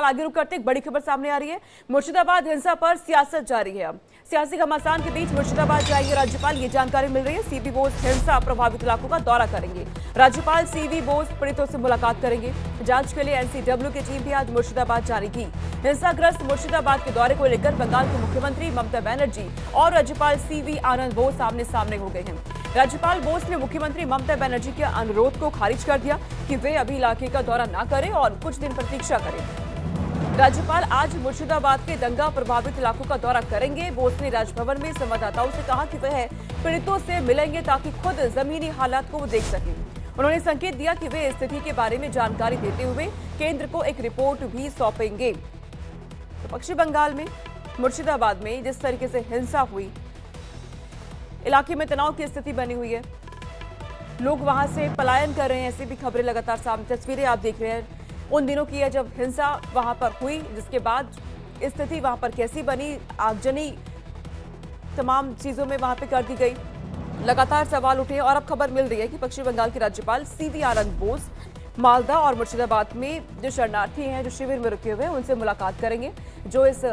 आगे रुक करते एक बड़ी खबर सामने आ रही है। मुर्शिदाबाद हिंसा पर सियासत जारी है। अब सियासी घमासान के बीच मुर्शिदाबाद जाएंगे राज्यपाल, ये जानकारी मिल रही है। सीवी बोस हिंसा प्रभावित इलाकों का दौरा करेंगे। राज्यपाल सीवी बोस पीड़ितों से मुलाकात करेंगे। जांच के लिए एनसीडब्ल्यू की टीम भी आज मुर्शिदाबाद जारी की। हिंसाग्रस्त मुर्शिदाबाद के दौरे को लेकर बंगाल के मुख्यमंत्री ममता बनर्जी और राज्यपाल सीवी आनंद बोस आमने सामने हो गए हैं। राज्यपाल बोस ने मुख्यमंत्री ममता बनर्जी के अनुरोध को खारिज कर दिया कि वे अभी इलाके का दौरा न करें और कुछ दिन प्रतीक्षा करें। राज्यपाल आज मुर्शिदाबाद के दंगा प्रभावित इलाकों का दौरा करेंगे। बोस ने राजभवन में संवाददाताओं से कहा कि वह पीड़ितों से मिलेंगे ताकि खुद जमीनी हालात को वो देख सकें। उन्होंने संकेत दिया कि वे स्थिति के बारे में जानकारी देते हुए केंद्र को एक रिपोर्ट भी सौंपेंगे। तो पश्चिम बंगाल में मुर्शिदाबाद में जिस तरीके से हिंसा हुई, इलाके में तनाव की स्थिति बनी हुई है, लोग वहां से पलायन कर रहे हैं, ऐसी भी खबरें लगातार सामने, तस्वीरें आप देख रहे हैं उन दिनों की है जब हिंसा वहां पर हुई, जिसके बाद स्थिति वहां पर कैसी बनी, आगजनी तमाम चीजों में वहां पे कर दी गई। लगातार सवाल उठे और अब खबर मिल रही है कि पश्चिम बंगाल के राज्यपाल सीवी आनंद बोस मालदा और मुर्शिदाबाद में जो शरणार्थी हैं, जो शिविर में रुके हुए हैं, उनसे मुलाकात करेंगे। जो इस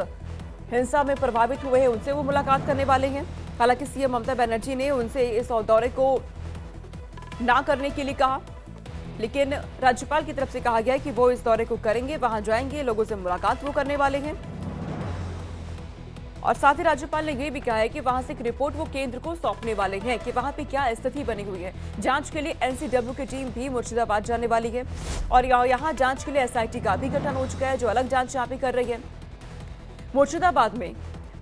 हिंसा में प्रभावित हुए हैं उनसे वो मुलाकात करने वाले हैं। हालांकि सीएम ममता बनर्जी ने उनसे इस दौरे को ना करने के लिए कहा, लेकिन राज्यपाल की तरफ से कहा गया है कि वो इस दौरे को करेंगे, वहां जाएंगे, लोगों से मुलाकात वो करने वाले हैं। और साथ ही राज्यपाल ने यह भी कहा है कि वहां से एक रिपोर्ट वो केंद्र को सौंपने वाले हैं कि वहां पे क्या स्थिति बनी हुई है। जांच के लिए एनसीडब्ल्यू की टीम भी मुर्शिदाबाद जाने वाली है और यहां जांच के लिए एसआईटी का भी गठन हो चुका है, जो अलग जांच यहां पे कर रही है। मुर्शिदाबाद में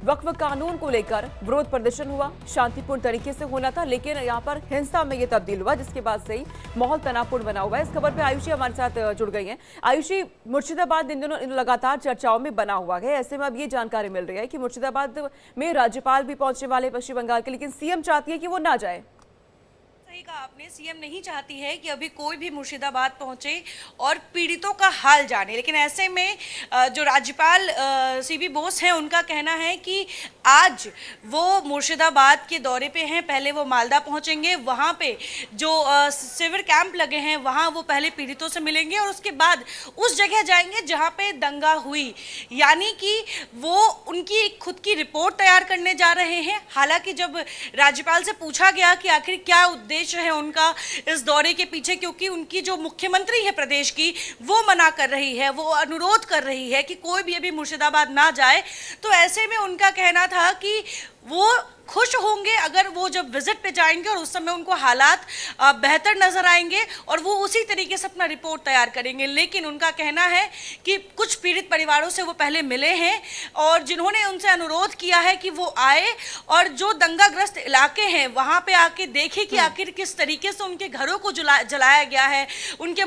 वक्फ कानून को लेकर विरोध प्रदर्शन हुआ, शांतिपूर्ण तरीके से होना था, लेकिन यहां पर हिंसा में यह तब्दील हुआ, जिसके बाद से ही माहौल तनावपूर्ण बना हुआ है। इस खबर पे आयुषी हमारे साथ जुड़ गई हैं। आयुषी, मुर्शिदाबाद इन दिनों लगातार चर्चाओं में बना हुआ है, ऐसे में अब ये जानकारी मिल रही है कि मुर्शिदाबाद में राज्यपाल भी पहुंचने वाले पश्चिम बंगाल के, लेकिन सीएम चाहती है कि वो ना जाए। सही कहा आपने, सीएम नहीं चाहती है कि अभी कोई भी मुर्शिदाबाद पहुंचे और पीड़ितों का हाल जाने, लेकिन ऐसे में जो राज्यपाल सीवी बोस हैं उनका कहना है कि आज वो मुर्शिदाबाद के दौरे पे हैं। पहले वो मालदा पहुंचेंगे, वहां पे जो शिविर कैंप लगे हैं वहां वो पहले पीड़ितों से मिलेंगे और उसके बाद उस जगह जाएंगे जहां पे दंगा हुई, यानी कि वो उनकी एक खुद की रिपोर्ट तैयार करने जा रहे हैं। हालांकि जब राज्यपाल से पूछा गया कि आखिर क्या उद्देश्य है उनका इस दौरे के पीछे, क्योंकि उनकी जो मुख्यमंत्री है प्रदेश की वो मना कर रही है, वो अनुरोध कर रही है कि कोई भी अभी मुर्शिदाबाद ना जाए, तो ऐसे में उनका कहना था कि वो खुश होंगे अगर वो जब विजिट पे जाएंगे और उस समय उनको हालात बेहतर नजर आएंगे और वो उसी तरीके से अपना रिपोर्ट तैयार करेंगे। लेकिन उनका कहना है कि कुछ पीड़ित परिवारों से वो पहले मिले हैं और जिन्होंने उनसे अनुरोध किया है कि वो आए और जो दंगाग्रस्त इलाके हैं वहाँ पे आके देखें कि आखिर किस तरीके से उनके घरों को जलाया गया है, उनके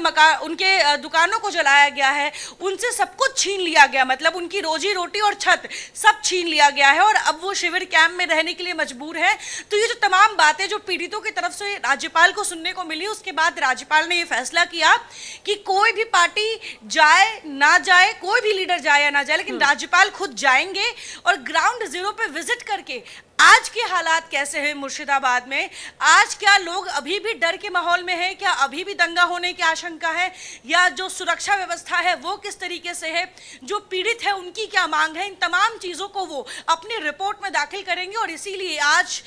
दुकानों को जलाया गया है, उनसे सब कुछ छीन लिया गया, मतलब उनकी रोजी रोटी और छत सब छीन लिया गया है और अब वो शिविर कैंप में रहने के लिए मजबूर है। तो ये जो तमाम बातें जो पीड़ितों की तरफ से राज्यपाल को सुनने को मिली, उसके बाद राज्यपाल ने ये फैसला किया कि कोई भी पार्टी जाए ना जाए, कोई भी लीडर जाए या ना जाए, लेकिन राज्यपाल खुद जाएंगे और ग्राउंड जीरो पे विजिट करके आज के हालात कैसे हैं मुर्शिदाबाद में, आज क्या लोग अभी भी डर के माहौल में हैं, क्या अभी भी दंगा होने की आशंका है, या जो सुरक्षा व्यवस्था है वो किस तरीके से है, जो पीड़ित है उनकी क्या मांग है, इन तमाम चीज़ों को वो अपनी रिपोर्ट में दाखिल करेंगे। और इसीलिए आज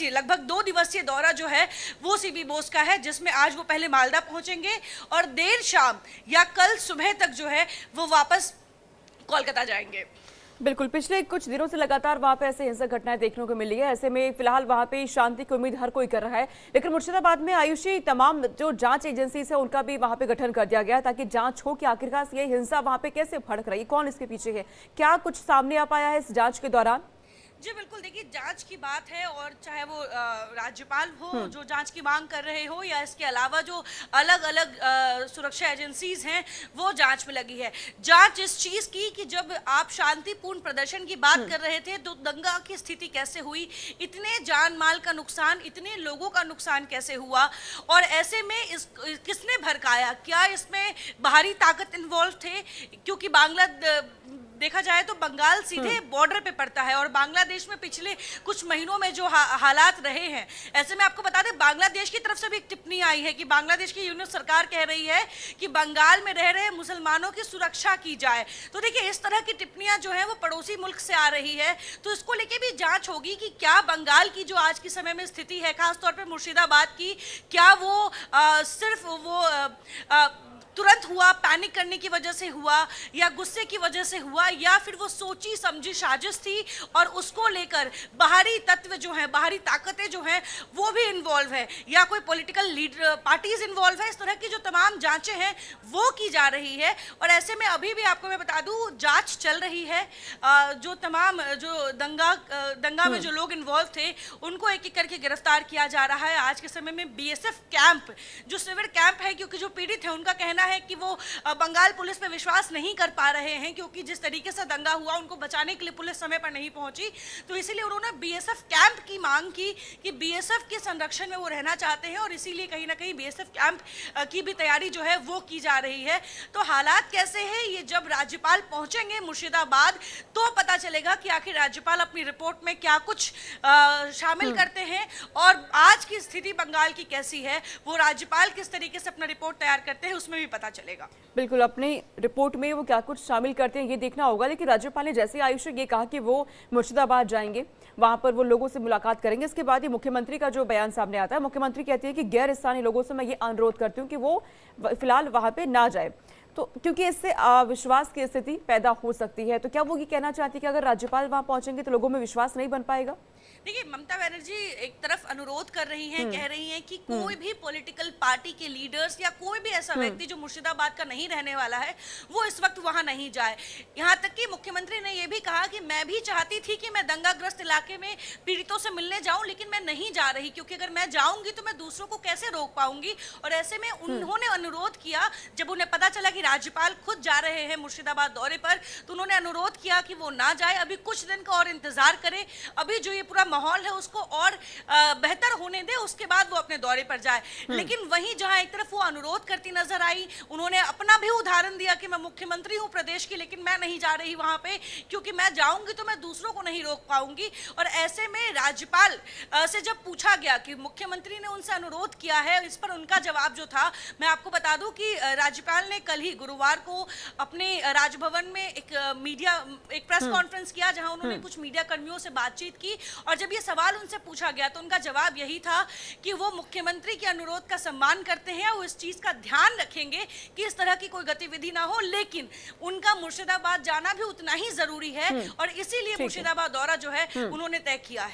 लगभग 2 दिवसीय दौरा जो है वो सीवी बोस का है, जिसमें आज वो पहले मालदा पहुंचेंगे और देर शाम या कल सुबह तक जो है वो वापस कोलकाता जाएंगे। बिल्कुल, पिछले कुछ दिनों से लगातार वहां पे ऐसे हिंसक घटनाएं देखने को मिली है। ऐसे में फिलहाल वहां पे शांति की उम्मीद हर कोई कर रहा है, लेकिन मुर्शिदाबाद में आयुषी तमाम जो जांच एजेंसी है उनका भी वहां पे गठन कर दिया गया है ताकि जांच हो कि आखिरकार ये हिंसा वहां पे कैसे भड़क रही है, कौन इसके पीछे है, क्या कुछ सामने आ पाया है इस जांच के दौरान? जी बिल्कुल, देखिए जांच की बात है और चाहे वो राज्यपाल हो जो जांच की मांग कर रहे हो या इसके अलावा जो अलग अलग सुरक्षा एजेंसीज हैं वो जांच में लगी है। जांच इस चीज़ की कि जब आप शांतिपूर्ण प्रदर्शन की बात कर रहे थे तो दंगा की स्थिति कैसे हुई, इतने जान माल का नुकसान, इतने लोगों का नुकसान कैसे हुआ और ऐसे में किसने भड़काया, क्या इसमें बाहरी ताकत इन्वॉल्व थे, क्योंकि देखा जाए तो बंगाल सीधे बॉर्डर पे पड़ता है और बांग्लादेश में पिछले कुछ महीनों में जो हालात रहे हैं, ऐसे में आपको बता दें बांग्लादेश की तरफ से भी एक टिप्पणी आई है कि बांग्लादेश की यूनियन सरकार कह रही है कि बंगाल में रह रहे मुसलमानों की सुरक्षा की जाए। तो देखिए इस तरह की टिप्पणियां जो है वो पड़ोसी मुल्क से आ रही है, तो इसको लेके भी जांच होगी कि क्या बंगाल की जो आज के समय में स्थिति है, खासतौर पे मुर्शिदाबाद की, क्या वो सिर्फ वो तुरंत हुआ, पैनिक करने की वजह से हुआ या गुस्से की वजह से हुआ, या फिर वो सोची समझी साजिश थी और उसको लेकर बाहरी तत्व जो हैं, बाहरी ताकतें जो हैं वो भी इन्वॉल्व है, या कोई पॉलिटिकल लीडर पार्टीज इन्वॉल्व है। इस तरह की जो तमाम जांचें हैं वो की जा रही है और ऐसे में अभी भी आपको मैं बता दूं जांच चल रही है। जो तमाम जो दंगा में जो लोग इन्वॉल्व थे उनको एक एक करके गिरफ्तार किया जा रहा है। आज के समय में बीएसएफ कैंप, जो सिविल कैंप है, क्योंकि जो पीड़ित है उनका कहना है कि वो बंगाल पुलिस पे विश्वास नहीं कर पा रहे हैं, क्योंकि जिस तरीके से दंगा हुआ उनको बचाने के लिए पुलिस समय पर नहीं पहुंची, तो इसीलिए उन्होंने बीएसएफ कैंप की मांग की कि बीएसएफ के संरक्षण में वो रहना चाहते हैं और इसीलिए कहीं ना कहीं बीएसएफ कैंप की भी तैयारी जो है वो की जा रही है। तो हालात कैसे हैं ये जब राज्यपाल पहुंचेंगे मुर्शिदाबाद तो पता चलेगा कि आखिर राज्यपाल अपनी रिपोर्ट में क्या कुछ शामिल करते हैं और आज की स्थिति बंगाल की कैसी है, वो राज्यपाल किस तरीके से अपना रिपोर्ट तैयार करते हैं उसमें भी पता चलेगा। बिल्कुल, अपनी रिपोर्ट में वो क्या कुछ शामिल करते हैं ये देखना होगा। लेकिन राज्यपाल ने जैसे आयुष ये कहा कि वो मुर्शिदाबाद जाएंगे, वहां पर वो लोगों से मुलाकात करेंगे, इसके बाद ही मुख्यमंत्री का जो बयान सामने आता है, मुख्यमंत्री कहती है कि गैर स्थानीय लोगों से मैं ये अनुरोध करती हूँ कि वो फिलहाल वहां पे ना जाए, तो क्योंकि इससे अविश्वास की स्थिति पैदा हो सकती है। तो क्या वो ये कहना चाहती है कि अगर राज्यपाल वहां पहुंचेंगे तो लोगों में विश्वास नहीं बन पाएगा? देखिए ममता बनर्जी एक तरफ अनुरोध कर रही हैं, कह रही हैं कि कोई भी पॉलिटिकल पार्टी के लीडर्स या कोई भी ऐसा व्यक्ति जो मुर्शिदाबाद का नहीं रहने वाला है वो इस वक्त वहां नहीं जाए। यहाँ तक कि मुख्यमंत्री ने यह भी कहा कि मैं भी चाहती थी कि मैं दंगाग्रस्त इलाके में पीड़ितों से मिलने जाऊं, लेकिन मैं नहीं जा रही, क्योंकि अगर मैं जाऊंगी तो मैं दूसरों को कैसे रोक पाऊंगी। और ऐसे में उन्होंने अनुरोध किया, जब उन्हें पता चला कि राज्यपाल खुद जा रहे हैं मुर्शिदाबाद दौरे पर, तो उन्होंने अनुरोध किया कि वो ना जाए, अभी कुछ दिन का और इंतजार करें, अभी जो ये पूरा माहौल है उसको और बेहतर होने दे, उसके बाद वो अपने दौरे पर जाए। लेकिन वहीं जहां एक तरफ वो अनुरोध करती नजर आई, उन्होंने अपना भी उदाहरण दिया कि मैं मुख्यमंत्री हूं प्रदेश की, लेकिन मैं नहीं जा रही वहां पे, क्योंकि मैं जाऊंगी तो मैं दूसरों को नहीं रोक पाऊंगी। और ऐसे में राज्यपाल से जब पूछा गया कि मुख्यमंत्री ने उनसे अनुरोध किया है, इस पर उनका जवाब जो था, मैं आपको बता दूं कि राज्यपाल ने कल ही गुरुवार को अपने राजभवन में एक प्रेस कॉन्फ्रेंस किया, जहां उन्होंने कुछ मीडिया कर्मियों से बातचीत की और जब ये सवाल उनसे पूछा गया तो उनका जवाब यही था कि वो मुख्यमंत्री के अनुरोध का सम्मान करते हैं, वो इस चीज का ध्यान रखेंगे कि इस तरह की कोई गतिविधि ना हो, लेकिन उनका मुर्शिदाबाद जाना भी उतना ही जरूरी है और इसीलिए मुर्शिदाबाद दौरा जो है उन्होंने तय किया है।